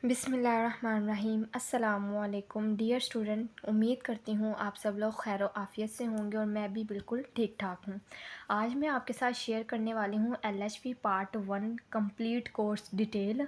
बिस्मिल्लाहिर्रहमानिर्रहीम अस्सलामुअलैकुम dear student. उम्मीद करती हूँ आप सब लोग खैर आफ़ियत से होंगे और मैं भी बिल्कुल ठीक ठाक हूँ। आज मैं आपके साथ शेयर करने वाली हूँ LHB part 1 complete course detail.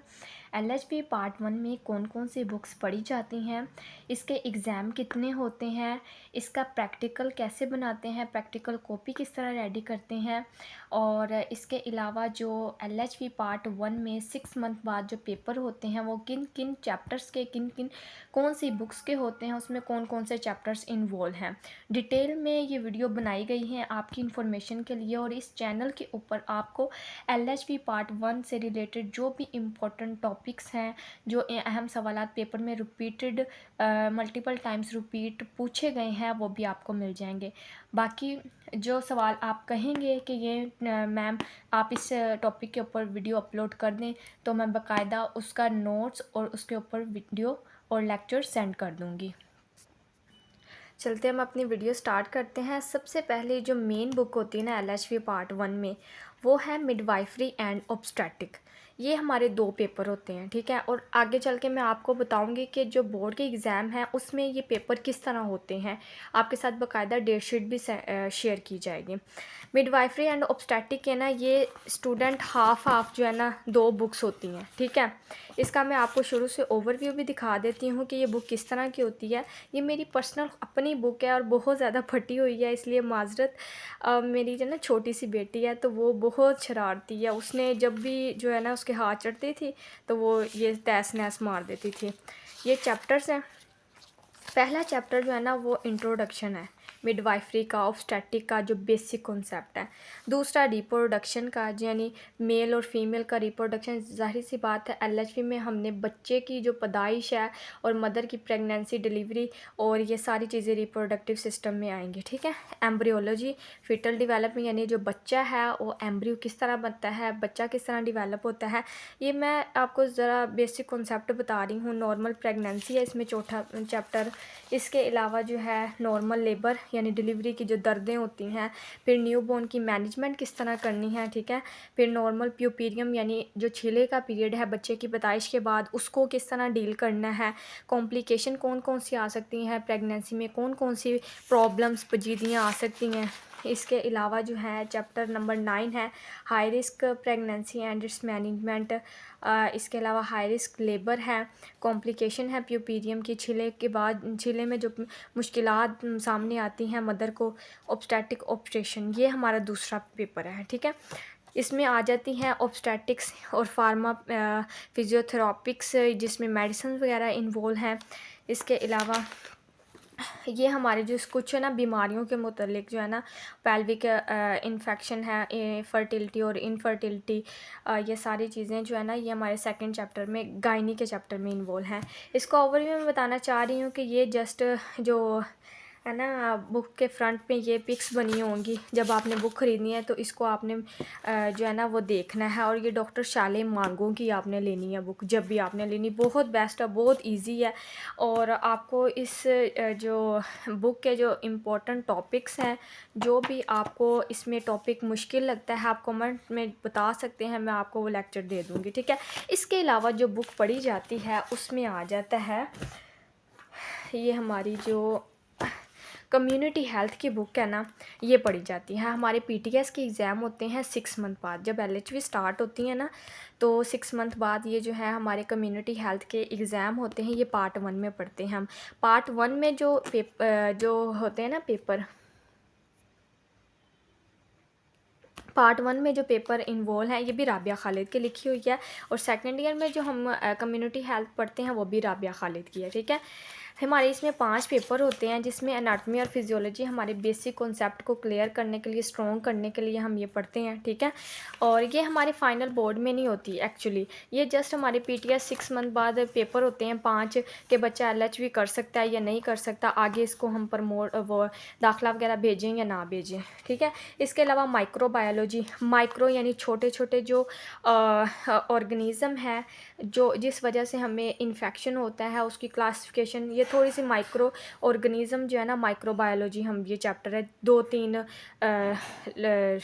LHB part 1 में कौन कौन सी बुक्स पढ़ी जाती हैं, इसके एग्ज़ाम कितने होते हैं, इसका प्रैक्टिकल कैसे बनाते हैं, प्रैक्टिकल कॉपी किस तरह रेडी करते हैं, और इसके अलावा जो एलएचबी पार्ट 1 में 6 मंथ बाद जो पेपर होते हैं वो किन किन चैप्टर्स के, किन किन कौन सी बुक्स के होते हैं, उसमें कौन कौन से चैप्टर्स इन्वॉल्व हैं। डिटेल में ये वीडियो बनाई गई है आपकी इन्फॉर्मेशन के लिए, और इस चैनल के ऊपर आपको एलएचबी पार्ट 1 से रिलेटेड जो भी इम्पोर्टेंट टॉपिक्स हैं, जो अहम सवालात पेपर में रिपीटेड मल्टीपल टाइम्स रिपीट पूछे गए हैं, वो भी आपको मिल जाएंगे। बाकी जो सवाल आप कहेंगे कि ये मैम आप इस टॉपिक के ऊपर वीडियो अपलोड कर दें, तो मैं बाकायदा उसका नोट्स और उसके ऊपर वीडियो और लेक्चर सेंड कर दूँगी। चलते हम अपनी वीडियो स्टार्ट करते हैं। सबसे पहले जो मेन बुक होती है ना एलएचबी पार्ट 1 में, वो है मिडवाइफरी एंड ऑब्स्टेट्रिक। ये हमारे 2 पेपर होते हैं, ठीक है। और आगे चल के मैं आपको बताऊंगी कि जो बोर्ड के एग्ज़ाम हैं उसमें ये पेपर किस तरह होते हैं। आपके साथ बाकायदा डेट शीट भी शेयर की जाएगी। मिडवाइफरी एंड ऑब्स्टेट्रिक के ना ये स्टूडेंट हाफ जो है ना 2 बुक्स होती हैं, ठीक है। इसका मैं आपको शुरू से ओवरव्यू भी दिखा देती हूँ कि ये बुक किस तरह की होती है। ये मेरी पर्सनल अपनी बुक है और बहुत ज़्यादा फटी हुई है, इसलिए माजरत। मेरी जो ना छोटी सी बेटी है तो वो बहुत शरारती है, उसने जब भी जो है ना उसके हाथ चढ़ती थी तो वो ये तहस नहस मार देती थी। ये चैप्टर्स हैं। पहला चैप्टर जो है ना वो इंट्रोडक्शन है मिडवाइफरी का, ऑब्स्टेट्रिक का जो बेसिक कॉन्सेप्ट है। दूसरा रिप्रोडक्शन का, यानी मेल और फीमेल का रिप्रोडक्शन। ज़ाहिर सी बात है एलएचबी में हमने बच्चे की जो पैदाइश है और मदर की प्रेगनेंसी, डिलीवरी और ये सारी चीज़ें रिप्रोडक्टिव सिस्टम में आएंगी, ठीक है। एम्ब्रियोलॉजी, फिटल डिवेलपमेंट, यानी जो बच्चा है वो एम्ब्रियो किस तरह बनता है, बच्चा किस तरह डिवेलप होता है, ये मैं आपको ज़रा बेसिक कॉन्सेप्ट बता रही हूँ। नॉर्मल प्रेगनेंसी है इसमें चौथा चैप्टर। इसके अलावा जो है नॉर्मल लेबर यानी डिलीवरी की जो दर्दें होती हैं, फिर न्यूबॉर्न की मैनेजमेंट किस तरह करनी है, ठीक है। फिर नॉर्मल प्यूपीरियम यानी जो छीले का पीरियड है बच्चे की पैदाइश के बाद, उसको किस तरह डील करना है। कॉम्प्लिकेशन कौन कौन सी आ सकती हैं प्रेगनेंसी में, कौन कौन सी प्रॉब्लम्स पेचीदियाँ आ सकती हैं। इसके अलावा जो है चैप्टर नंबर 9 है high risk pregnancy and it's management. इसके अलावा हाई रिस्क लेबर है, कॉम्प्लिकेशन है प्यूपीरियम की, छिले के बाद छिले में जो मुश्किलात सामने आती हैं मदर को, ऑब्स्टेट्रिक ऑपरेशन। ये हमारा दूसरा पेपर है, ठीक है। इसमें आ जाती हैं ऑब्स्टेट्रिक्स और फार्मा फिजियोथेरापिक्स, जिसमें मेडिसिन वगैरह इन्वॉल्व हैं। इसके अलावा ये हमारे जो कुछ है ना बीमारियों के मुतल्लिक जो है ना, पेल्विक इन्फेक्शन है, फर्टिलिटी और इनफर्टिलिटी, ये सारी चीज़ें जो है ना ये हमारे सेकंड चैप्टर में, गायनी के चैप्टर में इन्वॉल्व हैं। इसको ओवरव्यू में बताना चाह रही हूँ कि ये जस्ट जो है ना बुक के फ्रंट पे ये पिक्स बनी होंगी। जब आपने बुक ख़रीदनी है तो इसको आपने जो है ना वो देखना है। और ये डॉक्टर शाले मांगो की आपने लेनी है बुक, जब भी आपने लेनी, बहुत बेस्ट है, बहुत इजी है। और आपको इस जो बुक के जो इम्पोर्टेंट टॉपिक्स हैं, जो भी आपको इसमें टॉपिक मुश्किल लगता है आप कमेंट में बता सकते हैं, मैं आपको वो लेक्चर दे दूँगी, ठीक है। इसके अलावा जो बुक पढ़ी जाती है उसमें आ जाता है ये हमारी जो कम्युनिटी हेल्थ की बुक है ना, ये पढ़ी जाती है। हमारे पीटीएस के एग्ज़ाम होते हैं 6 मंथ बाद, जब एलएचबी स्टार्ट होती है ना तो 6 मंथ बाद ये जो है हमारे कम्युनिटी हेल्थ के एग्ज़ाम होते हैं। ये पार्ट 1 में पढ़ते हैं हम। पार्ट 1 में जो होते हैं ना पेपर, पार्ट 1 में जो पेपर इन्वॉल्व है ये भी राबिया खालिद की लिखी हुई है। और सेकेंड ईयर में जो हम कम्युनिटी हेल्थ पढ़ते हैं वो भी राबिया खालिद की है, ठीक है। हमारे इसमें 5 पेपर होते हैं, जिसमें एनाटमी और फिजियोलॉजी हमारे बेसिक कॉन्सेप्ट को क्लियर करने के लिए, स्ट्रॉन्ग करने के लिए हम ये पढ़ते हैं, ठीक है। और ये हमारे फाइनल बोर्ड में नहीं होती एक्चुअली, ये जस्ट हमारे पीटीएस 6 मंथ बाद पेपर होते हैं 5 के बच्चा एलएचबी कर सकता है या नहीं कर सकता, आगे इसको हम प्रमोट वो दाखिला वगैरह भेजें या ना भेजें, ठीक है। इसके अलावा माइक्रोबायोलॉजी, माइक्रो यानी छोटे छोटे जो ऑर्गेनिज़म है, जो जिस वजह से हमें इन्फेक्शन होता है, उसकी क्लासिफिकेशन, ये थोड़ी सी माइक्रो ऑर्गेनिज़म जो है ना, माइक्रोबायोलॉजी हम ये चैप्टर है 2-3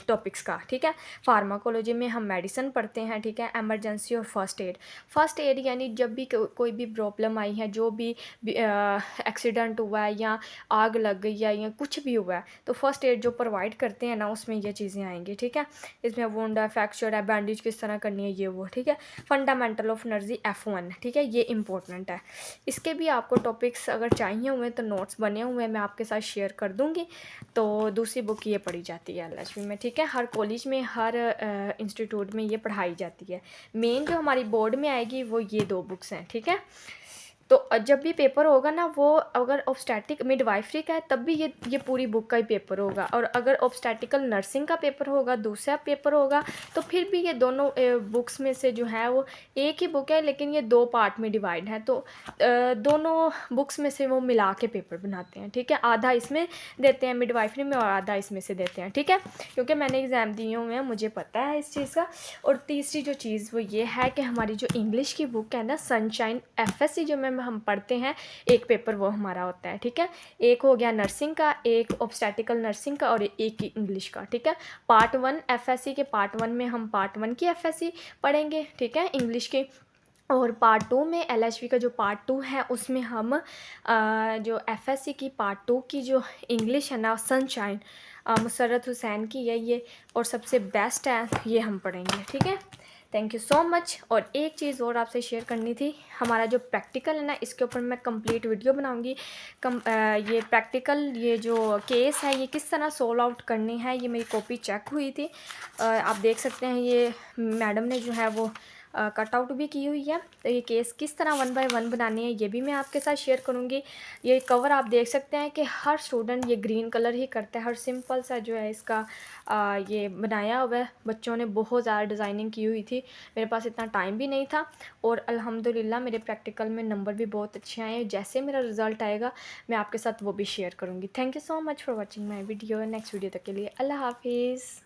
टॉपिक्स का, ठीक है। फार्माकोलॉजी में हम मेडिसिन पढ़ते हैं, ठीक है। इमरजेंसी और फर्स्ट एड। फर्स्ट एड यानी जब भी कोई भी प्रॉब्लम आई है, जो भी एक्सीडेंट हुआ है या आग लग गई है या कुछ भी हुआ है, तो फर्स्ट एड जो प्रोवाइड करते हैं ना, उसमें ये चीज़ें आएंगी, ठीक है। इसमें वुंड है, फ्रैक्चर है, बैंडेज किस तरह करनी है, ये वो, ठीक है। फंडामेंटल ऑफ नर्जी F1, ठीक है, ये इंपॉर्टेंट है। इसके भी आपको टॉपिक्स अगर चाहिए हुए तो नोट्स बने हुए हैं, मैं आपके साथ शेयर कर दूँगी। तो दूसरी बुक ये पढ़ी जाती है LHV में, ठीक है। हर कॉलेज में, हर इंस्टीट्यूट में ये पढ़ाई जाती है। मेन जो हमारी बोर्ड में आएगी वो ये 2 बुक्स हैं, ठीक है। तो जब भी पेपर होगा ना, वो अगर ऑब्स्टेटिक मिडवाइफरी का है तब भी ये पूरी बुक का ही पेपर होगा, और अगर ऑब्स्टेटिकल नर्सिंग का पेपर होगा, दूसरा पेपर होगा, तो फिर भी ये दोनों बुक्स में से जो है वो एक ही बुक है, लेकिन ये 2 पार्ट में डिवाइड है। तो दोनों बुक्स में से वो मिला के पेपर बनाते हैं, ठीक है। आधा इसमें देते हैं मिडवाइफरी में और आधा इसमें से देते हैं, ठीक है, क्योंकि मैंने एग्ज़ाम दिए हुए हैं, मुझे पता है इस चीज़ का। और तीसरी जो चीज़ वो ये है कि हमारी जो इंग्लिश की बुक है ना, सनशाइन FSC जो हम पढ़ते हैं, एक पेपर वो हमारा होता है, ठीक है। एक हो गया नर्सिंग का, एक ऑब्स्टेटिकल नर्सिंग का और एक ही इंग्लिश का, ठीक है। पार्ट 1 FSC के पार्ट 1 में हम पार्ट 1 की FSC पढ़ेंगे, ठीक है, इंग्लिश के। और पार्ट 2 में LHV का जो पार्ट 2 है उसमें हम जो FSC की पार्ट 2 की जो इंग्लिश है ना, सनशाइन मुसर्रत हुसैन की है ये, और सबसे बेस्ट है, ये हम पढ़ेंगे, ठीक है। Thank you so much. और एक चीज़ और आपसे शेयर करनी थी, हमारा जो प्रैक्टिकल है ना, इसके ऊपर मैं कंप्लीट वीडियो बनाऊंगी। ये प्रैक्टिकल, ये जो केस है, ये किस तरह सोल्व आउट करनी है, ये मेरी कॉपी चेक हुई थी। आप देख सकते हैं, ये मैडम ने जो है वो कट आउट भी की हुई है। तो ये केस किस तरह 1 बाय 1 बनानी है, ये भी मैं आपके साथ शेयर करूँगी। ये कवर आप देख सकते हैं कि हर स्टूडेंट ये ग्रीन कलर ही करता है, हर सिंपल सा जो है इसका ये बनाया हुआ है। बच्चों ने बहुत ज़्यादा डिज़ाइनिंग की हुई थी, मेरे पास इतना टाइम भी नहीं था, और अल्हम्दुलिल्लाह मेरे प्रैक्टिकल में नंबर भी बहुत अच्छे आए हैं। जैसे मेरा रिज़ल्ट आएगा मैं आपके साथ वो भी शेयर करूँगी। Thank you so much for watching my video. Next video तक के लिए अल्लाह हाफिज़।